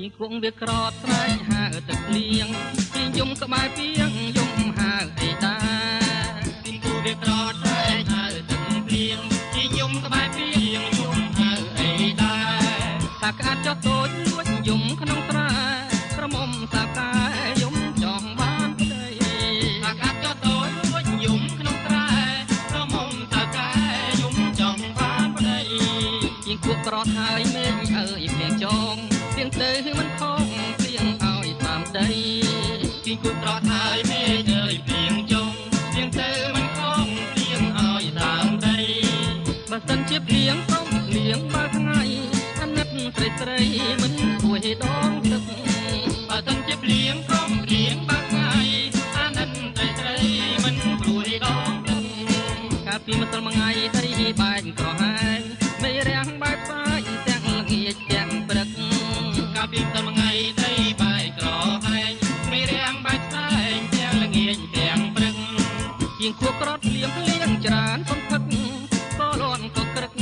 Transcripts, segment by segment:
ពីគង់វាក្រត់ស្រែកហៅទឹកលៀងពីយំក្បែរពីងយំហៅអីតាពីគង់វាក្រត់ស្រែកហៅទឹកលៀងពីយំក្បែរពីងយំហៅអីតាសាកាត់ចុះតូចលួចយំក្នុងស្រែក្រមុំសាកាយំចង់បានប្តីសាកាត់ចុះតូចលួចយំក្នុងស្រែក្រមុំសាកាយំចង់បានប្តីជាគក់ក្រត់ហើយមេឃអើយភ្លៀងចងទៀងទៅមិនខំព្រៀងឲ្យតាមដីពីគូត្រត់ហើយមេឃអើយព្រៀងចងទៀងទៅមិនខំព្រៀងឲ្យតាមដីបើសិនជាព្រៀងព្រមព្រៀងបើថ្ងៃអាណិតស្រីស្រីមិនគួរដងទឹកបើសិនជាព្រៀងព្រមព្រៀងបើថ្ងៃអាណិតស្រីស្រីមិនគួរដងទឹកកាលពីម្សិលមួយថ្ងៃដីបែកក្រហាយមេរាំងបែកផ្សាយទាំងល្ងាចទាំងព្រឹកកាលពីម្សិលមួយថ្ងៃដីបែកក្រហាយមេរាំងបែកផ្សាយទាំងល្ងាចទាំងព្រឹកជាងខួបក្រត់លៀងច្រើនសន្ធឹកក៏លន់ក៏ក្រឹក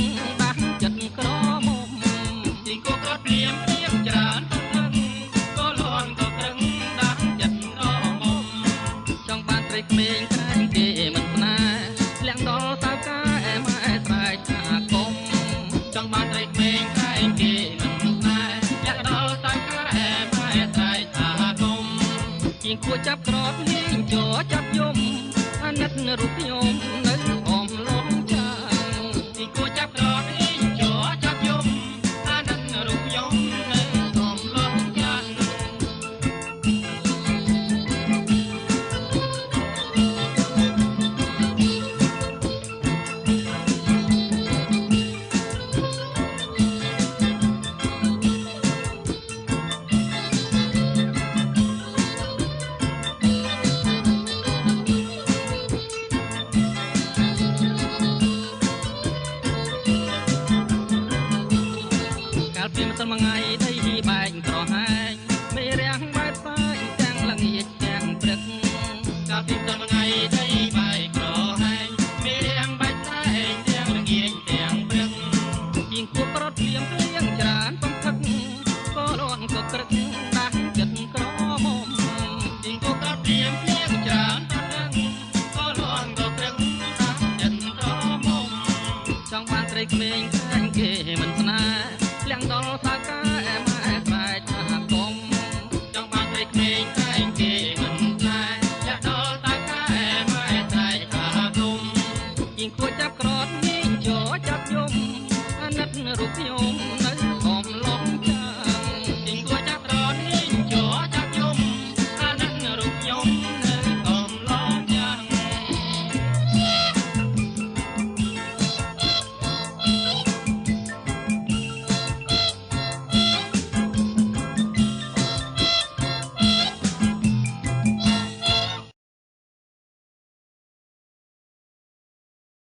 ដាស់ចិត្តក្រមុំជាងខួបក្រត់លៀងច្រើនសន្ធឹកក៏លន់ក៏ក្រឹកដាស់ចិត្តក្រមុំចង់បានត្រីក្មេងក្រែងគេមិនស្នេហ៍លះដល់សៅកាម៉ែស្រែកថាគុំចង់បានត្រីក្មេងក្រែងគេមិនស្នេហ៍លះដល់សៅកាម៉ែស្រែកថាគុំជាងគួរចាប់ក្រត់លៀងចោចាប់យំអាណិតរូបខ្ញុំនៅអមលំចាជាងគួរចាប់ក្រត់លៀងចោចាប់យំអាណិតរូបខ្ញុំនៅអមលំចាកាលពីម្សិលមួយថ្ងៃដីបែកក្រហាយមេរាំងបែកផ្សាយទាំងល្ងាចទាំងព្រឹកកាលពីម្សិលមួយថ្ងៃដីបែកក្រហាយមេរាំងបែកផ្សាយទាំងល្ងាចទាំងព្រឹកជាងគួរក្រត់លៀងច្រើនបំផឹកក៏លន់ក៏ក្រឹកដាស់ចិត្តក្រមុំជាងគួរក្រត់លៀងច្រើនបំផឹកក៏លន់ក៏ក្រឹកដាស់ចិត្តក្រមុំចង់បានត្រីក្មេងក្រែងគេមិនស្នេហ៍លះដល់សៅកាម៉ែស្រែកថាគុំចង់បានត្រីក្មេងក្រែងគេមិនស្នេហ៍លះដល់សៅកាម៉ែស្រែកថាគុំជាងគួរចាប់ក្រត់លៀងចោចាប់យំអាណិតរូបខ្ញុំនៅអមលំចាជាងគួរចាប់